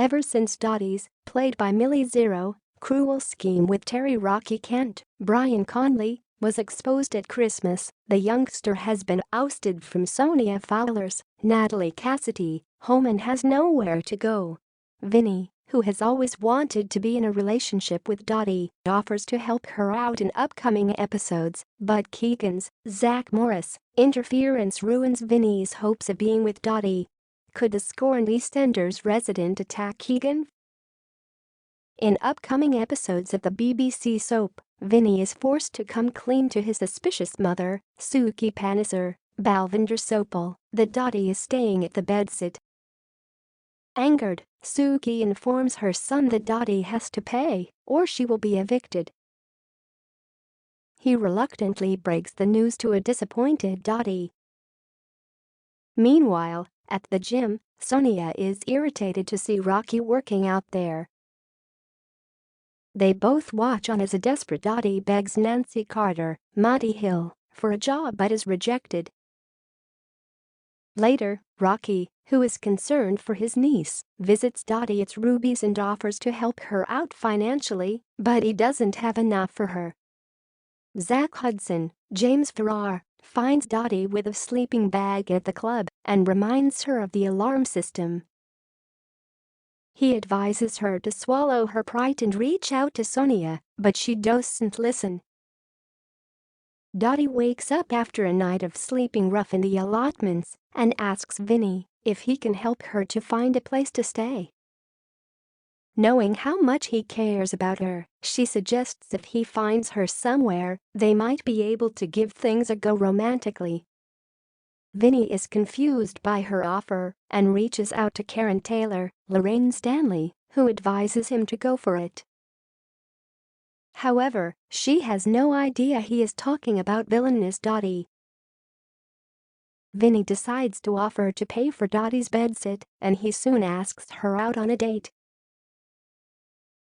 ever since Dotty's, played by Millie Zero, cruel scheme with Terry Rocky Kent, Brian Conley, was exposed at Christmas, the youngster has been ousted from Sonia Fowler's, Natalie Cassidy, home and has nowhere to go. Vinny, who has always wanted to be in a relationship with Dotty, offers to help her out in upcoming episodes, but Keegan's, Zach Morris, interference ruins Vinny's hopes of being with Dotty. Could the scorned EastEnders resident attack Keegan? In upcoming episodes of the BBC soap, Vinny is forced to come clean to his suspicious mother, Keegan Baker, Balvinder Sopal, that Dotty is staying at the bedsit. Angered, Suki informs her son that Dotty has to pay, or she will be evicted. He reluctantly breaks the news to a disappointed Dotty. Meanwhile, at the gym, Sonia is irritated to see Rocky working out there. They both watch on as a desperate Dotty begs Nancy Carter, Monty Hill, for a job but is rejected. Later, Rocky, who is concerned for his niece, visits Dotty at Ruby's and offers to help her out financially, but he doesn't have enough for her. Zach Hudson, James Farrar, finds Dotty with a sleeping bag at the club and reminds her of the alarm system. He advises her to swallow her pride and reach out to Sonia, but she doesn't listen. Dotty wakes up after a night of sleeping rough in the allotments and asks Vinny if he can help her to find a place to stay. Knowing how much he cares about her, she suggests if he finds her somewhere, they might be able to give things a go romantically. Vinny is confused by her offer and reaches out to Karen Taylor, Lorraine Stanley, who advises him to go for it. However, she has no idea he is talking about villainous Dotty. Vinny decides to offer to pay for Dotty's bedsit, and he soon asks her out on a date.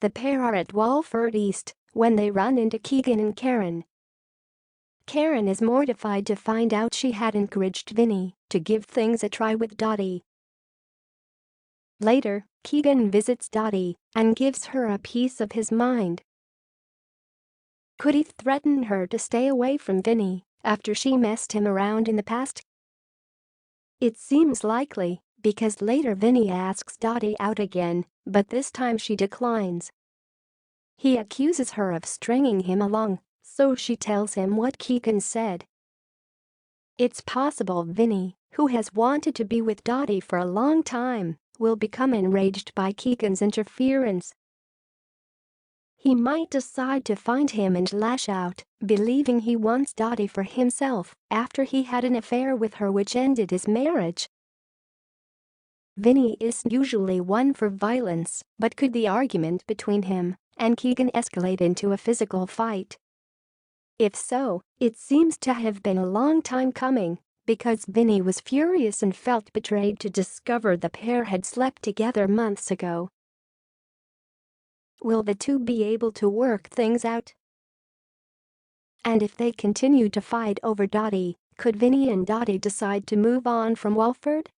The pair are at Walford East when they run into Keegan and Karen. Karen is mortified to find out she had encouraged Vinny to give things a try with Dotty. Later, Keegan visits Dotty and gives her a piece of his mind. Could he threaten her to stay away from Vinny after she messed him around in the past? It seems likely, because later Vinny asks Dotty out again, but this time she declines. He accuses her of stringing him along, so she tells him what Keegan said. It's possible Vinny, who has wanted to be with Dotty for a long time, will become enraged by Keegan's interference. He might decide to find him and lash out, believing he wants Dotty for himself after he had an affair with her which ended his marriage. Vinny is usually one for violence, but could the argument between him and Keegan escalate into a physical fight? If so, it seems to have been a long time coming, because Vinny was furious and felt betrayed to discover the pair had slept together months ago. Will the two be able to work things out? And if they continue to fight over Dotty, could Vinny and Dotty decide to move on from Walford?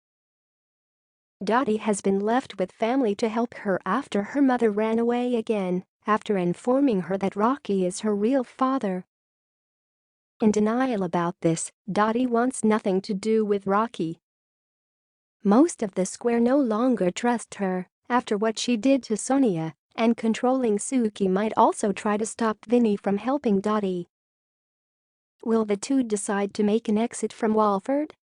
Dotty has been left with family to help her after her mother ran away again, after informing her that Rocky is her real father. In denial about this, Dotty wants nothing to do with Rocky. Most of the square no longer trust her after what she did to Sonia, and controlling Suki might also try to stop Vinny from helping Dotty. Will the two decide to make an exit from Walford?